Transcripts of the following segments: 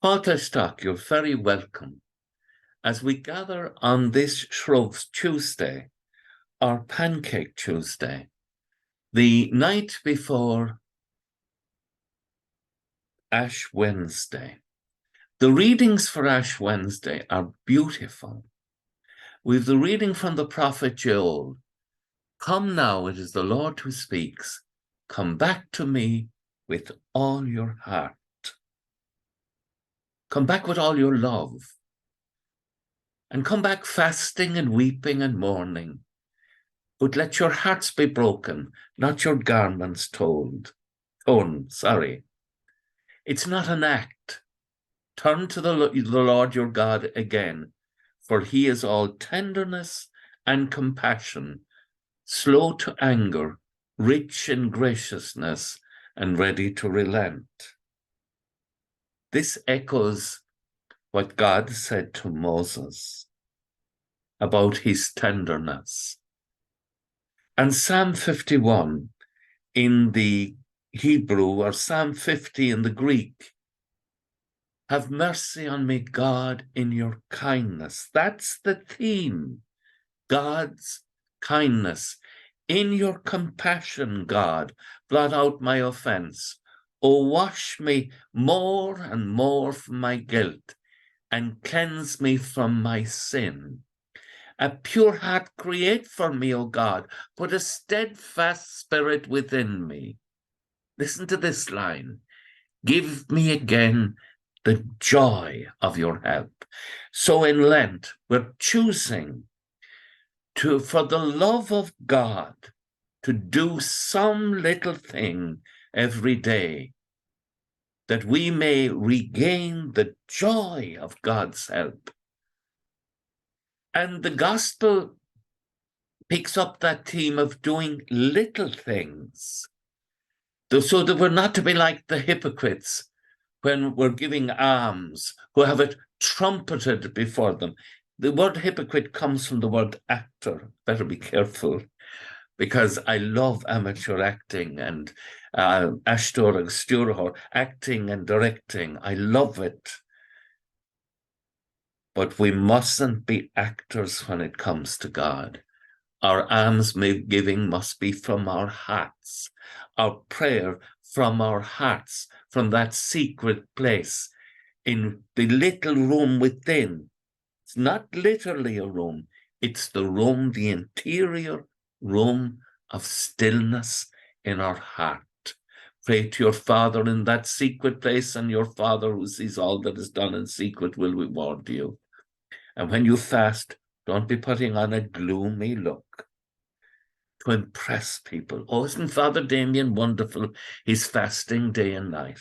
Stock, you're very welcome as we gather on this Shrove Tuesday, or Pancake Tuesday, the night before Ash Wednesday. The readings for Ash Wednesday are beautiful. We've the reading from the prophet Joel. Come now, it is the Lord who speaks. Come back to me with all your heart. Come back with all your love. And come back fasting and weeping and mourning. But let your hearts be broken, not your garments torn. It's not an act. Turn to the Lord your God again, for he is all tenderness and compassion, slow to anger, rich in graciousness, and ready to relent. This echoes what God said to Moses about his tenderness. And Psalm 51 in the Hebrew, or Psalm 50 in the Greek, have mercy on me, God, in your kindness. That's the theme, God's kindness. In your compassion, God, blot out my offense. O wash me more and more from my guilt, and cleanse me from my sin. A pure heart create for me, O God, put a steadfast spirit within me. Listen to this line. Give me again the joy of your help. So in Lent, we're choosing for the love of God, to do some little thing every day that we may regain the joy of God's help. And the gospel picks up that theme of doing little things, so that we're not to be like the hypocrites when we're giving alms, who have it trumpeted before them. The word hypocrite comes from the word actor. Better be careful, because I love amateur acting and Ashtor and Sturhor, acting and directing. I love it. But we mustn't be actors when it comes to God. Our alms giving must be from our hearts. Our prayer from our hearts, from that secret place in the little room within. It's not literally a room. It's the room, the interior room of stillness in our heart. Pray to your Father in that secret place, and your Father who sees all that is done in secret will reward you. And when you fast, don't be putting on a gloomy look to impress people. Oh, isn't Father Damien wonderful? He's fasting day and night.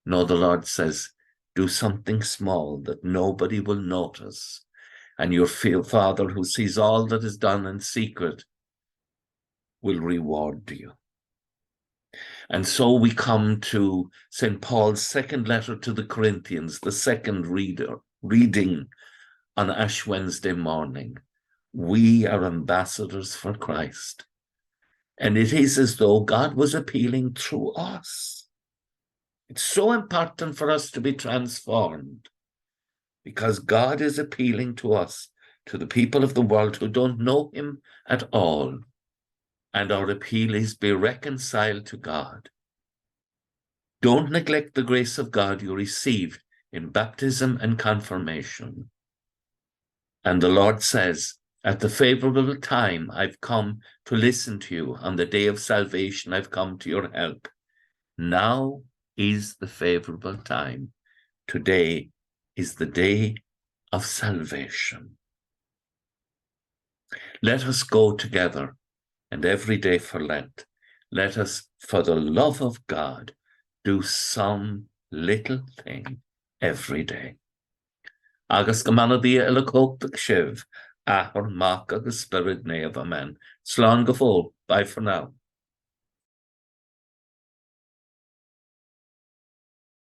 No, the Lord says, do something small that nobody will notice. And your Father who sees all that is done in secret will reward you. And so we come to St. Paul's second letter to the Corinthians, the second reading on Ash Wednesday morning. We are ambassadors for Christ. And it is as though God was appealing through us. It's so important for us to be transformed, because God is appealing to us, to the people of the world who don't know him at all. And our appeal is, be reconciled to God. Don't neglect the grace of God you received in baptism and confirmation. And the Lord says, at the favorable time, I've come to listen to you. On the day of salvation, I've come to your help. Now is the favorable time. Today is the day of salvation. Let us go together, and every day for Lent, let us, for the love of God, do some little thing every day. Agus gamanadia ilakok shiv, ahor mak agus spirit ne of amen. Slán go fól. Bye for now.